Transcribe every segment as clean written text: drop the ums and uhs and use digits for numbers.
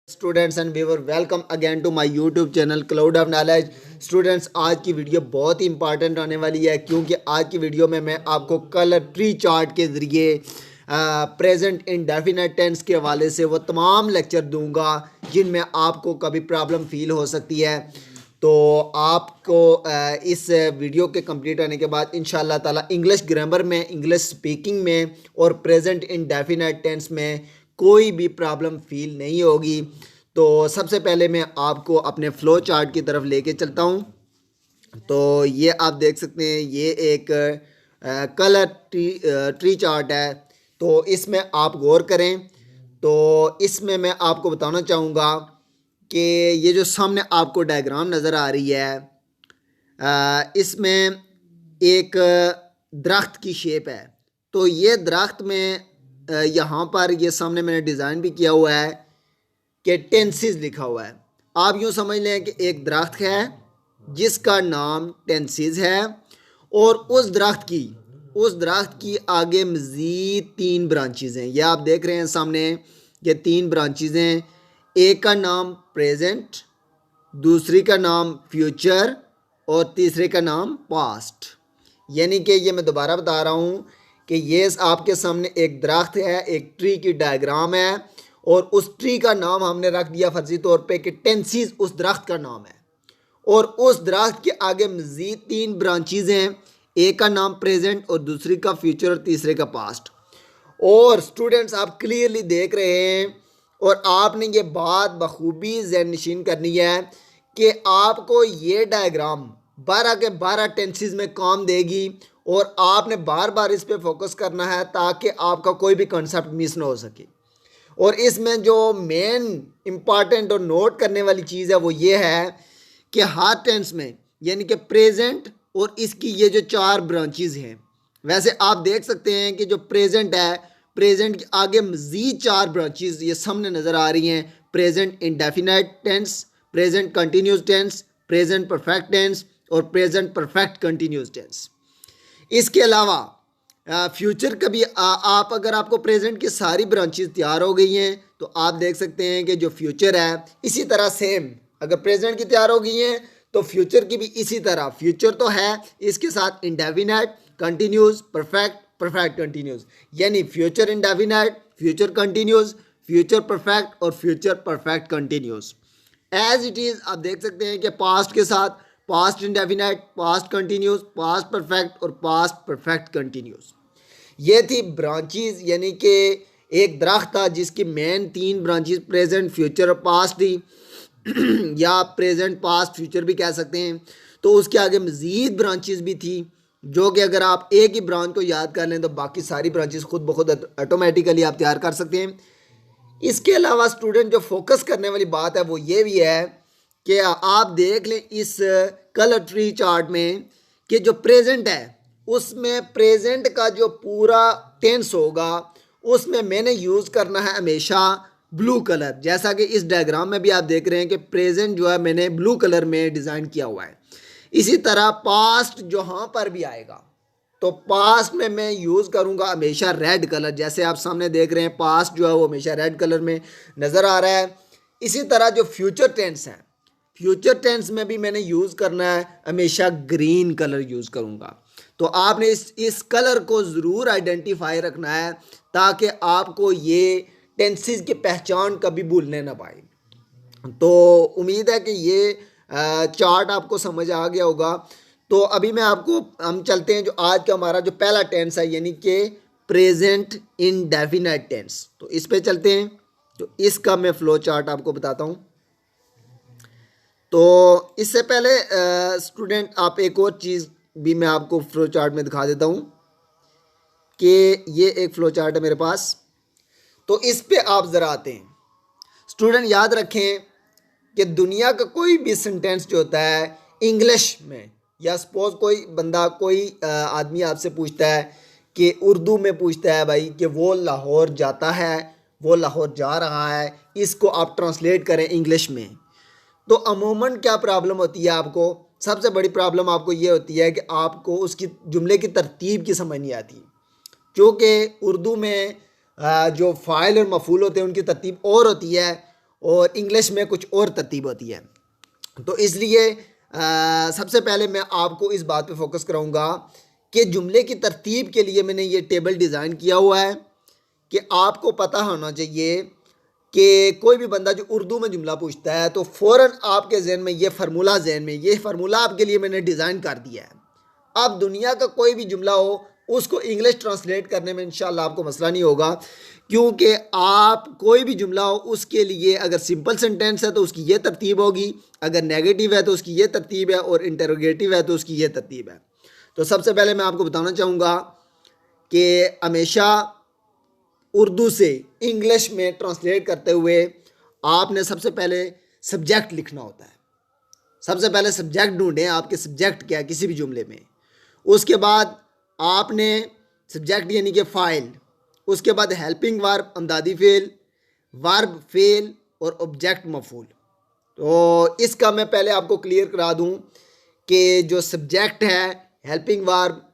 Students and viewer welcome again to my YouTube channel Cloud of Knowledge. Students, आज की video बहुत ही important होने वाली है क्योंकि आज की वीडियो में मैं आपको कलर ट्री चार्ट के ज़रिए प्रेजेंट इंडेफिनिट टेंस के हवाले से वो तमाम लेक्चर दूंगा जिनमें आपको कभी प्रॉब्लम फील हो सकती है। तो आपको इस वीडियो के कंप्लीट होने के बाद इंशाल्लाह ताला इंग्लिश ग्रामर में, इंग्लिश स्पीकिंग में और प्रेजेंट इंडेफिनिट टेंस में कोई भी प्रॉब्लम फील नहीं होगी। तो सबसे पहले मैं आपको अपने फ़्लो चार्ट की तरफ लेके चलता हूँ। तो ये आप देख सकते हैं, ये एक कलर ट्री चार्ट है। तो इसमें आप गौर करें तो इसमें मैं आपको बताना चाहूँगा कि ये जो सामने आपको डायग्राम नज़र आ रही है, इसमें एक दरख्त की शेप है। तो ये दरख्त में यहाँ पर ये सामने मैंने डिज़ाइन भी किया हुआ है कि टेंसिस लिखा हुआ है। आप यूँ समझ लें कि एक दरख्त है जिसका नाम टेंसिस है और उस दरख्त की आगे मज़ीद 3 ब्रांचेज़ हैं। ये आप देख रहे हैं सामने, ये 3 ब्रांचेज़ हैं। एक का नाम प्रेजेंट, दूसरी का नाम फ्यूचर और तीसरे का नाम पास्ट। यानी कि ये मैं दोबारा बता रहा हूँ कि ये आपके सामने एक दरख्त है, एक ट्री की डायग्राम है और उस ट्री का नाम हमने रख दिया फर्जी तौर पे कि टेंसिस उस दरख्त का नाम है। और उस दरख्त के आगे मज़ीद 3 ब्रांचेज़ हैं, एक का नाम प्रेजेंट और दूसरी का फ्यूचर और तीसरे का पास्ट। और स्टूडेंट्स, आप क्लियरली देख रहे हैं और आपने ये बात बखूबी ज़हन नशीन करनी है कि आपको ये डायग्राम 12 के 12 टेंसेस में काम देगी और आपने बार बार इस पे फोकस करना है ताकि आपका कोई भी कॉन्सेप्ट मिस ना हो सके। और इसमें जो मेन इम्पॉर्टेंट और नोट करने वाली चीज़ है वो ये है कि हर टेंस में, यानी कि प्रेजेंट और इसकी ये जो 4 ब्रांचेस हैं, वैसे आप देख सकते हैं कि जो प्रेजेंट है, प्रेजेंट के आगे मज़ीद 4 ब्रांचेस ये सामने नज़र आ रही हैं। Present indefinite tense, present continuous tense, present perfect tense और प्रेजेंट परफेक्ट कंटिन्यूस टेंस। इसके अलावा फ्यूचर का भी आप अगर आपको प्रेजेंट की सारी ब्रांचेस तैयार हो गई हैं तो आप देख सकते हैं कि जो फ्यूचर है इसी तरह सेम, अगर प्रेजेंट की तैयार हो गई हैं तो फ्यूचर की भी इसी तरह। फ्यूचर तो है, इसके साथ indefinite, continuous, perfect, perfect continuous, यानी future indefinite, future continuous, future perfect और future perfect continuous. As it is आप देख सकते हैं कि पास्ट के साथ past indefinite, past continuous, past perfect और पास्ट परफेक्ट कंटिन्यूस। ये थी ब्रांचेस, यानी कि एक दरख्त था जिसकी मेन 3 ब्रांचेस प्रेजेंट, फ्यूचर और पास्ट थी या प्रेजेंट, पास्ट, फ्यूचर भी कह सकते हैं। तो उसके आगे मज़ीद ब्रांचेस भी थी जो कि अगर आप एक ही ब्रांच को याद कर लें तो बाकी सारी ब्रांचेस खुद ब खुद ऑटोमेटिकली आप तैयार कर सकते हैं। इसके अलावा स्टूडेंट, जो फोकस करने वाली बात है वो ये भी है कि आप देख लें इस कलर ट्री चार्ट में कि जो प्रेजेंट है उसमें प्रेजेंट का जो पूरा टेंस होगा उसमें मैंने यूज़ करना है हमेशा ब्लू कलर। जैसा कि इस डायग्राम में भी आप देख रहे हैं कि प्रेजेंट जो है मैंने ब्लू कलर में डिज़ाइन किया हुआ है। इसी तरह पास्ट जहाँ पर भी आएगा तो पास्ट में मैं यूज़ करूँगा हमेशा रेड कलर। जैसे आप सामने देख रहे हैं पास्ट जो है वो हमेशा रेड कलर में नज़र आ रहा है। इसी तरह जो फ्यूचर टेंस है, फ्यूचर टेंस में भी मैंने यूज़ करना है हमेशा ग्रीन कलर यूज़ करूँगा। तो आपने इस कलर को ज़रूर आइडेंटिफाई रखना है ताकि आपको ये टेंसेस की पहचान कभी भूलने ना पाए। तो उम्मीद है कि ये चार्ट आपको समझ आ गया होगा। तो अभी हम चलते हैं जो आज का हमारा जो पहला टेंस है, यानी कि प्रेजेंट इंडेफिनाइट टेंस। तो इस पे चलते हैं। तो इसका मैं फ्लो चार्ट आपको बताता हूँ। तो इससे पहले स्टूडेंट, आप एक और चीज़ भी मैं आपको फ्लो चार्ट में दिखा देता हूँ कि ये एक फ्लो चार्ट है मेरे पास। तो इस पे आप ज़रा आते हैं। स्टूडेंट, याद रखें कि दुनिया का कोई भी सेंटेंस जो होता है इंग्लिश में, या सपोज कोई बंदा, कोई आदमी आपसे पूछता है कि उर्दू में पूछता है भाई कि वो लाहौर जाता है, वो लाहौर जा रहा है, इसको आप ट्रांसलेट करें इंग्लिश में। तो अमूमन क्या प्रॉब्लम होती है आपको? सबसे बड़ी प्रॉब्लम आपको ये होती है कि आपको उसकी जुमले की तरतीब की समझ नहीं आती, क्योंकि उर्दू में जो फ़ाइल और मफ़ूल होते हैं उनकी तरतीब और होती है और इंग्लिश में कुछ और तरतीब होती है। तो इसलिए सबसे पहले मैं आपको इस बात पे फोकस कराऊंगा कि जुमले की तरतीब के लिए मैंने ये टेबल डिज़ाइन किया हुआ है कि आपको पता होना चाहिए कि कोई भी बंदा जो उर्दू में जुमला पूछता है तो फ़ौरन आपके जहन में ये फार्मूला आपके लिए मैंने डिज़ाइन कर दिया है। अब दुनिया का कोई भी जुमला हो उसको इंग्लिश ट्रांसलेट करने में इंशाल्लाह आपको मसला नहीं होगा, क्योंकि आप कोई भी जुमला हो उसके लिए अगर सिंपल सेंटेंस है तो उसकी ये तरतीब होगी, अगर नेगेटिव है तो उसकी ये तरतीब है, और इंटरोगेटिव है तो उसकी ये तरतीब है। तो सबसे पहले मैं आपको बताना चाहूँगा कि हमेशा उर्दू से इंग्लिश में ट्रांसलेट करते हुए आपने सबसे पहले सब्जेक्ट लिखना होता है। सबसे पहले सब्जेक्ट ढूंढें, आपके सब्जेक्ट क्या है किसी भी जुमले में। उसके बाद आपने सब्जेक्ट यानी कि फ़ाइल, उसके बाद हेल्पिंग वर्ब, अमदादी फ़ेल, वर्ब फ़ेल और ऑब्जेक्ट मफूल। तो इसका मैं पहले आपको क्लियर करा दूं कि जो सब्जेक्ट है, हेल्पिंग वर्ब,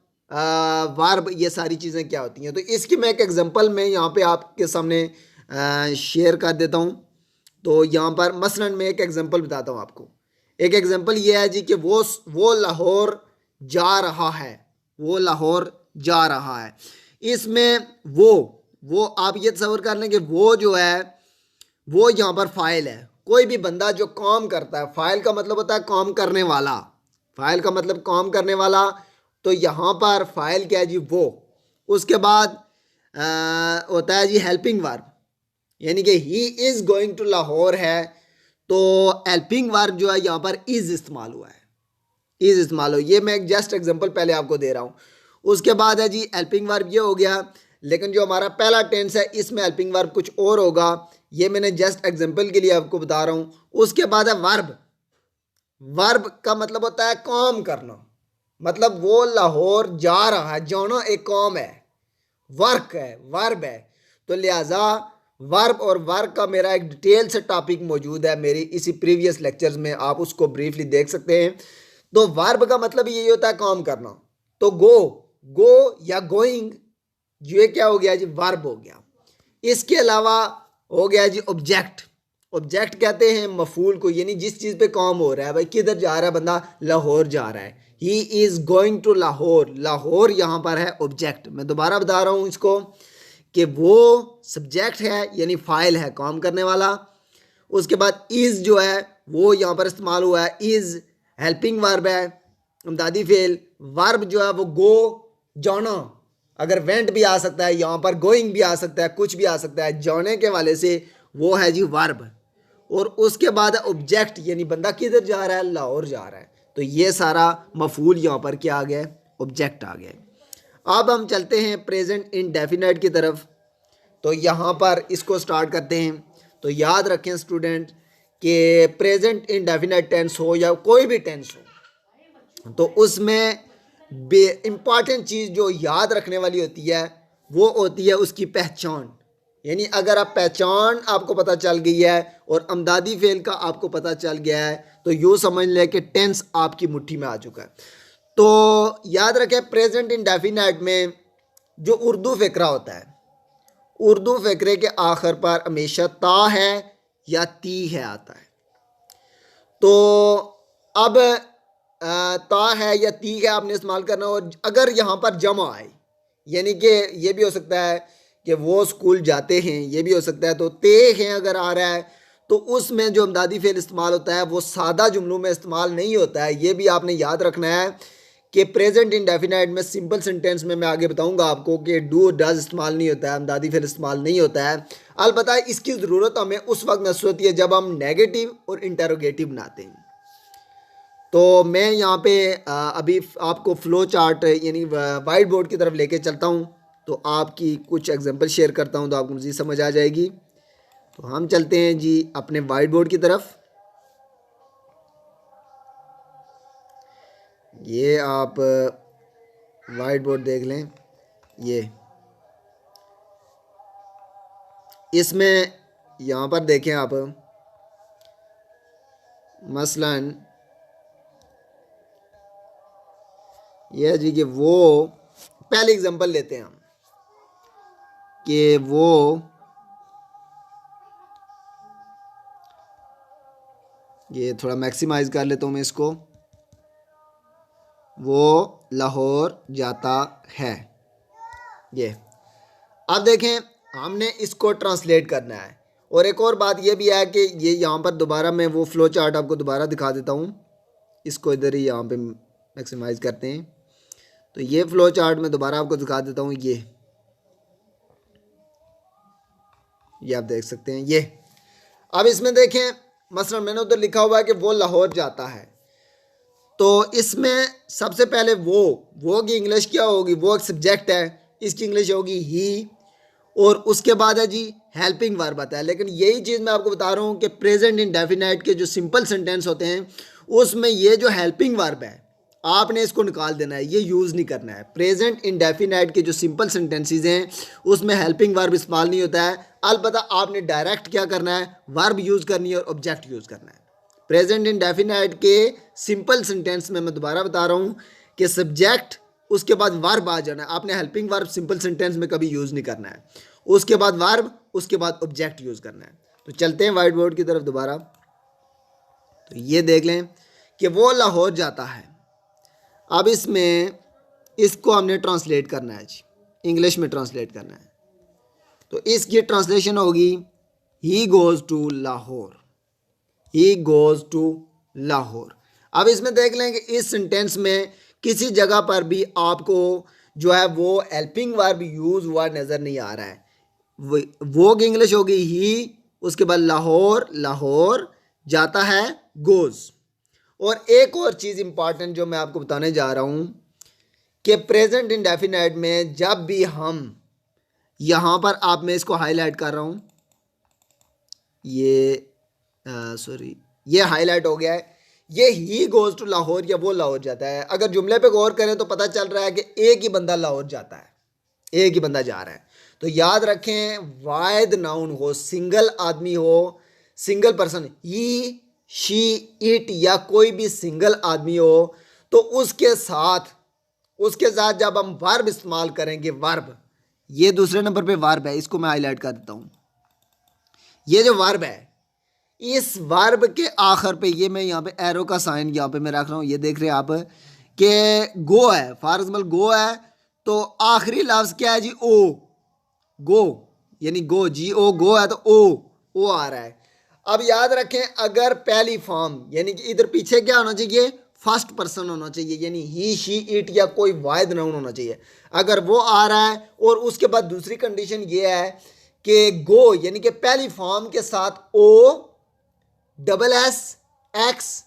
वर्ब, ये सारी चीज़ें क्या होती हैं। तो इसकी मैं एक एग्जांपल में यहाँ पे आपके सामने शेयर कर देता हूँ। तो यहाँ पर मसलन मैं एक एग्जांपल बताता हूँ आपको। एक एग्जांपल ये है जी कि वो लाहौर जा रहा है, वो लाहौर जा रहा है। इसमें वो आप ये तस्वर कर लें कि वो जो है वो यहाँ पर फ़ाइल है। कोई भी बंदा जो काम करता है, फ़ाइल का मतलब होता है काम करने वाला, फ़ाइल का मतलब काम करने वाला। तो यहाँ पर फ़ाइल क्या है जी, वो। उसके बाद होता है जी हेल्पिंग वर्ब, यानी कि he is going to Lahore है, तो हेल्पिंग वर्ब जो है यहाँ पर इज़ इस्तेमाल हुआ है, इज़ इस्तेमाल हो। ये मैं एक जस्ट एग्जांपल पहले आपको दे रहा हूँ। उसके बाद है जी हेल्पिंग वर्ब, ये हो गया। लेकिन जो हमारा पहला टेंस है इसमें हेल्पिंग वर्ब कुछ और होगा, ये मैंने जस्ट एग्जांपल के लिए आपको बता रहा हूँ। उसके बाद है वर्ब। वर्ब का मतलब होता है काम करना, मतलब वो लाहौर जा रहा है, जाना एक काम है, वर्क है, वर्ब है। तो लिहाजा वर्ब और वर्क का मेरा एक डिटेल से टॉपिक मौजूद है मेरी इसी प्रीवियस लेक्चर्स में, आप उसको ब्रीफली देख सकते हैं। तो वर्ब का मतलब यही होता है काम करना। तो गो या गोइंग, ये क्या हो गया जी, वर्ब हो गया। इसके अलावा हो गया जी ऑब्जेक्ट। ऑब्जेक्ट कहते हैं मफूल को, यानी जिस चीज़ पे काम हो रहा है। भाई किधर जा रहा है बंदा, लाहौर जा रहा है, he is going to Lahore. Lahore यहाँ पर है ऑब्जेक्ट। मैं दोबारा बता रहा हूँ इसको कि वो सब्जेक्ट है यानी फ़ाइल है काम करने वाला। उसके बाद इज़ जो है वो यहाँ पर इस्तेमाल हुआ है, इज़ हेल्पिंग वर्ब है, इमदादी फेल। वर्ब जो है वो गो, जाना, अगर वेंट भी आ सकता है यहाँ पर, गोइंग भी आ सकता है, कुछ भी आ सकता है, जाने के वाले से वो है जी वर्ब। और उसके बाद ऑब्जेक्ट, यानी बंदा किधर जा रहा है, लाहौर जा रहा है। तो ये सारा मफूल यहाँ पर क्या आ गया, ऑब्जेक्ट आ गया। अब हम चलते हैं प्रेजेंट इंडेफिनिट की तरफ। तो यहाँ पर इसको स्टार्ट करते हैं। तो याद रखें स्टूडेंट कि प्रेजेंट इंडेफिनिट टेंस हो या कोई भी टेंस हो, तो उसमें इम्पॉर्टेंट चीज़ जो याद रखने वाली होती है वो होती है उसकी पहचान। यानी अगर आप पहचान आपको पता चल गई है और अमदादी फेल का आपको पता चल गया है तो यूँ समझ लें कि टेंस आपकी मुट्ठी में आ चुका है। तो याद रखें प्रेजेंट इंडेफिनिट में जो उर्दू फ़िक्रा होता है, उर्दू फ़िक्रे के आखिर पर हमेशा ता है या ती है आता है। तो अब ता है या ती है आपने इस्तेमाल करना। और अगर यहाँ पर जमा आए, यानी कि ये भी हो सकता है कि वो स्कूल जाते हैं, ये भी हो सकता है। तो ते हैं अगर आ रहा है तो उसमें जो अमदादी फेल इस्तेमाल होता है वो सादा जुमलों में इस्तेमाल नहीं होता है। ये भी आपने याद रखना है कि प्रेजेंट इंडेफिनाइट में सिंपल सेंटेंस में मैं आगे बताऊंगा आपको कि डू डज इस्तेमाल नहीं होता है, अमदादी फेल इस्तेमाल नहीं होता है। अलबत्ता इसकी ज़रूरत हमें उस वक्त महसूस होती है जब हम नेगेटिव और इंटरोगेटिव बनाते हैं। तो मैं यहाँ पे अभी आपको फ़्लो चार्ट यानी वाइट बोर्ड की तरफ लेके चलता हूँ, तो आपकी कुछ एग्जांपल शेयर करता हूँ तो आपको मज़ीद समझ आ जाएगी। तो हम चलते हैं जी अपने वाइट बोर्ड की तरफ। ये आप वाइट बोर्ड देख लें, ये इसमें यहाँ पर देखें आप, मसलन यह है जी कि वो, पहले एग्जांपल लेते हैं हम कि वो ये थोड़ा मैक्सिमाइज कर लेता हूँ मैं इसको। वो लाहौर जाता है। ये अब देखें, हमने इसको ट्रांसलेट करना है। और एक और बात ये भी है कि ये यहाँ पर दोबारा मैं वो फ्लो चार्ट आपको दोबारा दिखा देता हूँ। इसको इधर ही यहाँ पे मैक्सिमाइज करते हैं। तो ये फ्लो चार्ट मैं दोबारा आपको दिखा देता हूँ। ये आप देख सकते हैं। ये अब इसमें देखें, मसलन मैंने उधर लिखा हुआ है कि वो लाहौर जाता है। तो इसमें सबसे पहले वो की इंग्लिश क्या होगी? वो एक सब्जेक्ट है, इसकी इंग्लिश होगी ही। और उसके बाद है जी हेल्पिंग वर्ब आता है। लेकिन यही चीज़ मैं आपको बता रहा हूँ कि प्रेजेंट इंडेफिनाइट के जो सिंपल सेंटेंस होते हैं उसमें ये जो हेल्पिंग वर्ब है आपने इसको निकाल देना है, ये यूज़ नहीं करना है। प्रेजेंट इंडेफिनाइट के जो सिंपल सेंटेंसेस हैं उसमें हेल्पिंग वर्ब इस्तेमाल नहीं होता है। अलबत्ता आपने डायरेक्ट क्या करना है? वर्ब यूज़ करनी है और ऑब्जेक्ट यूज़ करना है। प्रेजेंट इंडेफिनाइट के सिंपल सेंटेंस में मैं दोबारा बता रहा हूँ कि सब्जेक्ट, उसके बाद वर्ब आ जाना है। आपने हेल्पिंग वर्ब सिंपल सेंटेंस में कभी यूज़ नहीं करना है। उसके बाद वर्ब, उसके बाद ऑब्जेक्ट यूज़ करना है। तो चलते हैं वाइट बोर्ड की तरफ दोबारा। तो ये देख लें कि वो लाहौर जाता है। अब इसमें इसको हमने ट्रांसलेट करना है जी, इंग्लिश में ट्रांसलेट करना है। तो इसकी ट्रांसलेशन होगी he goes to Lahore. He goes to Lahore. अब इसमें देख लें कि इस सेंटेंस में किसी जगह पर भी आपको जो है वो हेल्पिंग वर्ब यूज़ हुआ नज़र नहीं आ रहा है। वो की इंग्लिश होगी ही, उसके बाद लाहौर, लाहौर जाता है, गोज़। और एक और चीज़ इंपॉर्टेंट जो मैं आपको बताने जा रहा हूँ कि प्रेजेंट इंडेफिनाइट में जब भी हम यहाँ पर, आप मैं इसको हाईलाइट कर रहा हूँ, ये सॉरी ये हाईलाइट हो गया है। ये ही गोज़ टू लाहौर या वो लाहौर जाता है। अगर जुमले पे गौर करें तो पता चल रहा है कि एक ही बंदा लाहौर जाता है, एक ही बंदा जा रहा है। तो याद रखें, वाहिद नाउन हो, सिंगल आदमी हो, single person, he, she, it या कोई भी सिंगल आदमी हो, तो उसके साथ जब हम वर्ब इस्तेमाल करेंगे, वर्ब, ये दूसरे नंबर पे वर्ब है, इसको मैं हाईलाइट कर देता हूँ। ये जो वर्ब है, इस वर्ब के आखिर पे, ये मैं यहाँ पे एरो का साइन यहाँ पे मैं रख रहा हूँ, ये देख रहे हैं आप कि गो है, फॉर एग्जाम्पल गो है, तो आखिरी लफ्ज क्या है जी? ओ, गो, यानी गो, जी ओ, गो है तो ओ आ रहा है। अब याद रखें, अगर पहली फॉर्म यानी कि इधर पीछे क्या होना चाहिए? फर्स्ट पर्सन होना चाहिए, यानी ही, शी, इट या कोई वाहिद नाउन होना चाहिए। अगर वो आ रहा है और उसके बाद दूसरी कंडीशन ये है कि गो यानी कि पहली फॉर्म के साथ ओ, डबल एस, एक्स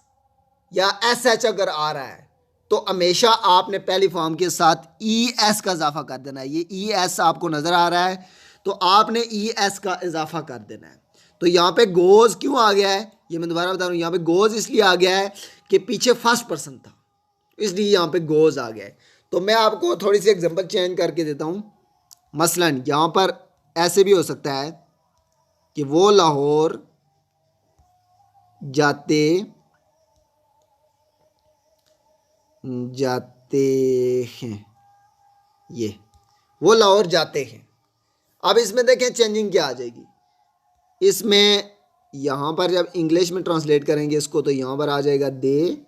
या एस एच अगर आ रहा है तो हमेशा आपने पहली फॉर्म के साथ ई एस का इजाफा कर देना है। ये ई एस आपको नजर आ रहा है तो आपने ई एस का इजाफा कर देना है। तो यहाँ पे गोज क्यों आ गया है, ये मैं दोबारा बता रहा हूँ। यहाँ पे गोज इसलिए आ गया है कि पीछे फर्स्ट पर्सन था, इसलिए यहाँ पे गोज आ गया है। तो मैं आपको थोड़ी सी एग्जांपल चेंज करके देता हूँ। मसलन यहाँ पर ऐसे भी हो सकता है कि वो लाहौर जाते हैं, ये वो लाहौर जाते हैं। अब इसमें देखें चेंजिंग क्या आ जाएगी। इसमें यहाँ पर जब इंग्लिश में ट्रांसलेट करेंगे इसको तो यहाँ पर आ जाएगा दे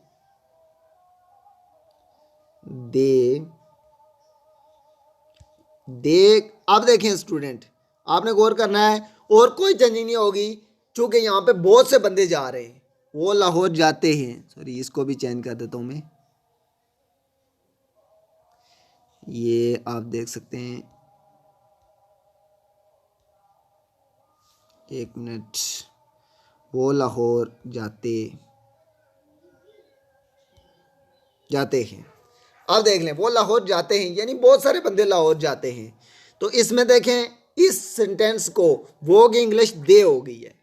अब देखें स्टूडेंट, आपने गौर करना है और कोई चेंजिंग नहीं होगी क्योंकि यहाँ पे बहुत से बंदे जा रहे हैं। वो लाहौर जाते हैं, सॉरी इसको भी चेंज कर देता हूँ मैं, ये आप देख सकते हैं, एक मिनट, वो लाहौर जाते हैं। अब देख लें, वो लाहौर जाते हैं यानी बहुत सारे बंदे लाहौर जाते हैं। तो इसमें देखें, इस सेंटेंस को वो की इंग्लिश दे हो गई है,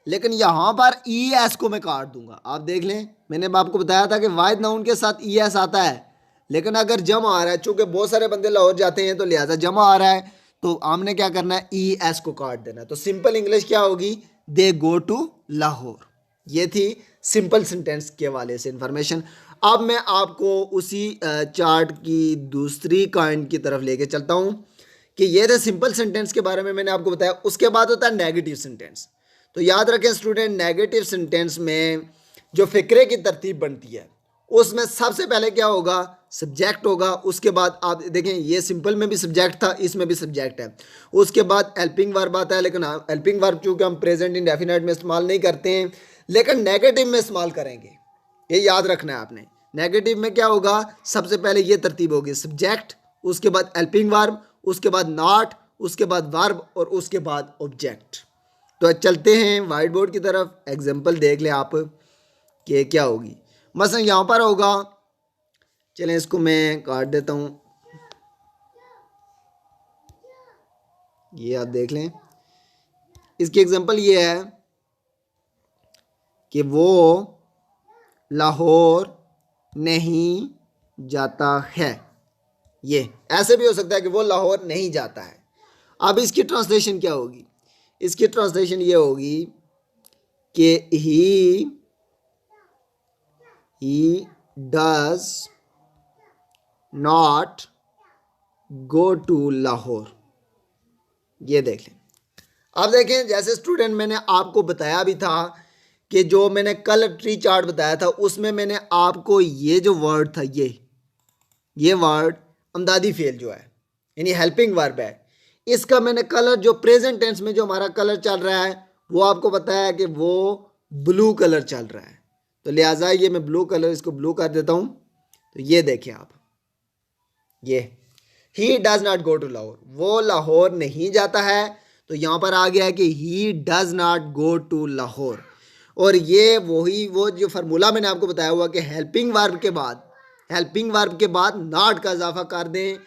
लेकिन यहाँ पर ई एस को मैं काट दूंगा। आप देख लें, मैंने आपको बताया था कि वाहिद नाउन के साथ ई एस आता है, लेकिन अगर जमा आ रहा है, चूंकि बहुत सारे बंदे लाहौर जाते हैं तो लिहाजा जमा आ रहा है, तो हमने क्या करना है? ई एस को काट देना है। तो सिंपल इंग्लिश क्या होगी? दे गो टू लाहौर। ये थी सिंपल सेंटेंस के वाले से इंफॉर्मेशन। अब मैं आपको उसी चार्ट की दूसरी काइंड की तरफ लेके चलता हूँ कि ये थे सिंपल सेंटेंस के बारे में मैंने आपको बताया। उसके बाद होता है नेगेटिव सेंटेंस। तो याद रखें स्टूडेंट, नेगेटिव सेंटेंस में जो फ़िक्रे की तरतीब बनती है उसमें सबसे पहले क्या होगा, सब्जेक्ट होगा। उसके बाद आप देखें ये सिंपल में भी सब्जेक्ट था, इसमें भी सब्जेक्ट है। उसके बाद हेल्पिंग वर्ब आता है, लेकिन हेल्पिंग वर्ब चूँकि हम प्रेजेंट इंडेफिनिट में इस्तेमाल नहीं करते हैं, लेकिन नेगेटिव में इस्तेमाल करेंगे, ये याद रखना है आपने। नेगेटिव में क्या होगा, सबसे पहले ये तरतीब होगी, सब्जेक्ट, उसके बाद हेल्पिंग वर्ब, उसके बाद नॉट, उसके बाद वर्ब और उसके बाद ऑब्जेक्ट। तो चलते हैं वाइट बोर्ड की तरफ, एग्जाम्पल देख लें आप कि क्या होगी। मसलन यहाँ पर होगा, चलें इसको मैं काट देता हूँ, ये आप देख लें। इसकी एग्जांपल ये है कि वो लाहौर नहीं जाता है। ये ऐसे भी हो सकता है कि वो लाहौर नहीं जाता है। अब इसकी ट्रांसलेशन क्या होगी, इसकी ट्रांसलेशन ये होगी कि he does not go to Lahore. ये देख लें। अब देखें, जैसे स्टूडेंट मैंने आपको बताया भी था कि जो मैंने कल ट्री चार्ट बताया था उसमें मैंने आपको ये जो वर्ड था, ये वर्ड अमदादी फेल जो है यानी हेल्पिंग वर्ब है, इसका मैंने कलर जो प्रेजेंट टेंस में जो हमारा कलर चल रहा है वो आपको बताया है कि वो ब्लू कलर चल रहा है। तो लिहाजा ये मैं ब्लू कलर इसको ब्लू कर देता हूँ। तो ये देखें आप, ये he does not go to Lahore, वो लाहौर नहीं जाता है। तो यहाँ पर आ गया है कि he does not go to Lahore. और ये वो जो फार्मूला मैंने आपको बताया हुआ कि हेल्पिंग वर्ब के बाद नॉट का इजाफा कर दें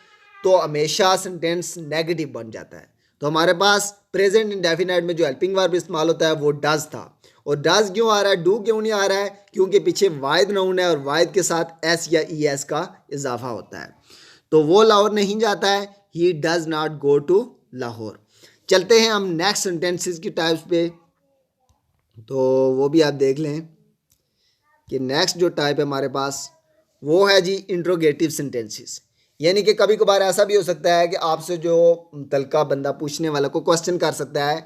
तो हमेशा सेंटेंस नेगेटिव बन जाता है। तो हमारे पास प्रेजेंट इंडेफिनाइट में जो हेल्पिंग वर्ब इस्तेमाल होता है वो डज था, और डज क्यों आ रहा है, डू क्यों नहीं आ रहा है, क्योंकि पीछे वाहिद नाउन है और वाहिद के साथ एस या ई एस का इजाफा होता है। तो वो लाहौर नहीं जाता है, he does not go to Lahore. चलते हैं हम नेक्स्ट सेंटेंसेस की टाइप्स पे, तो वो भी आप देख लें कि नेक्स्ट जो टाइप है हमारे पास वो है जी इंट्रोगेटिव सेंटेंसेस। यानी कि कभी कभार ऐसा भी हो सकता है कि आपसे जो तलका बंदा पूछने वाला को क्वेश्चन कर सकता है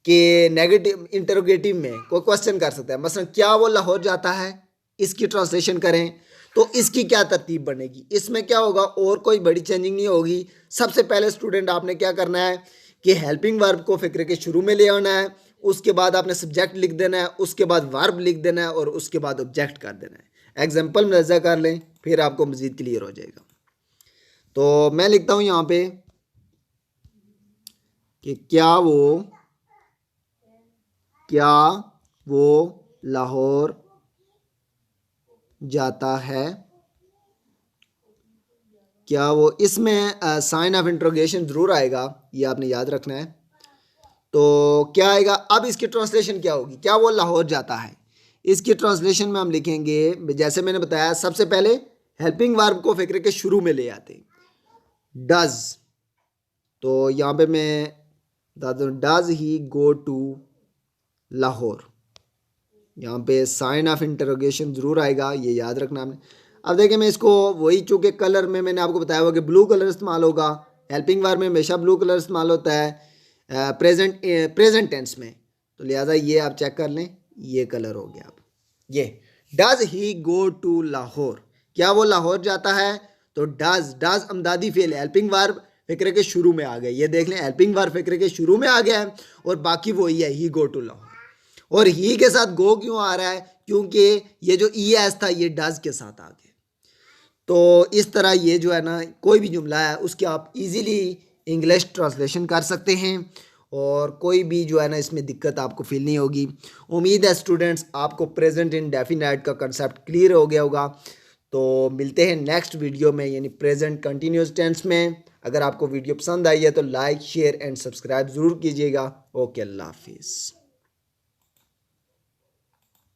कि नेगेटिव इंटरोगेटिव में कोई क्वेश्चन कर सकता है, मसलन क्या वो लाहौर जाता है, इसकी ट्रांसलेशन करें तो इसकी क्या तरतीब बनेगी। इसमें क्या होगा, और कोई बड़ी चेंजिंग नहीं होगी। सबसे पहले स्टूडेंट आपने क्या करना है कि हेल्पिंग वर्ब को फिक्र के शुरू में ले आना है, उसके बाद आपने सब्जेक्ट लिख देना है, उसके बाद वर्ब लिख देना है और उसके बाद ऑब्जेक्ट कर देना है। एग्जाम्पल मुलाजा कर लें, फिर आपको मज़ीद क्लियर हो जाएगा। तो मैं लिखता हूँ यहाँ पे कि क्या वो लाहौर जाता है। क्या वो, इसमें साइन ऑफ इंट्रोगेशन ज़रूर आएगा, ये आपने याद रखना है। तो क्या आएगा, अब इसकी ट्रांसलेशन क्या होगी, क्या वो लाहौर जाता है। इसकी ट्रांसलेशन में हम लिखेंगे, जैसे मैंने बताया, सबसे पहले हेल्पिंग वर्ब को फिक्र के शुरू में ले आते, डज। तो यहाँ पे मैं बता दूँ, does he go to Lahore. यहाँ पे साइन ऑफ इंटरोगेशन ज़रूर आएगा, ये याद रखना आपने। अब देखिए मैं इसको वही, चूँकि कलर में मैंने आपको बताया हुआ कि ब्लू कलर इस्तेमाल होगा, हेल्पिंग वर्ब में हमेशा ब्लू कलर इस्तेमाल होता है प्रेजेंट टेंस में। तो लिहाजा ये आप चेक कर लें, ये कलर हो गया। आप ये does he go to Lahore, क्या वो लाहौर जाता है। तो डज अमदादी फेल, हेल्पिंग वर्ब फिक्र के शुरू में आ गया। ये देख लें, हेल्पिंग वर्ब फिक्र के शुरू में आ गया है और बाकी वही है, ही गो टू लाहौर। और ही के साथ गो क्यों आ रहा है, क्योंकि ये जो ई एस था ये डज के साथ आ गया। तो इस तरह ये जो है ना, कोई भी जुमला है उसके आप इजीली इंग्लिश ट्रांसलेशन कर सकते हैं और कोई भी जो है ना इसमें दिक्कत आपको फील नहीं होगी। उम्मीद है स्टूडेंट्स आपको प्रेजेंट इंडेफिनाइट का कंसेप्ट क्लियर हो गया होगा। तो मिलते हैं नेक्स्ट वीडियो में, यानी प्रेजेंट कंटिन्यूस टेंस में। अगर आपको वीडियो पसंद आई है तो लाइक शेयर एंड सब्सक्राइब ज़रूर कीजिएगा। ओके, अल्लाह हाफिज़।